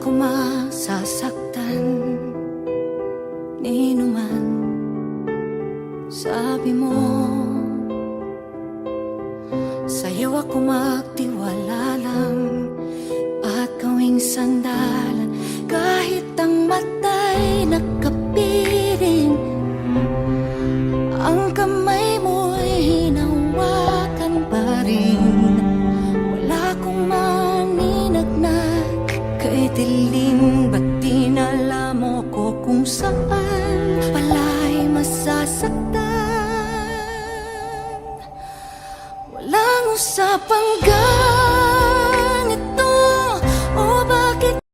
ako masasaktan nino man. Sabi mo sa'yo ako magtiwala lang at gawing sandalan kahit ang mata'y nakapiring. Ang kamay mo'y hinawakan pa rin. Wala akong maninagnan kay dilim. Ba't dinala mo ko kung saan pala'y masasaktan? Walang usapang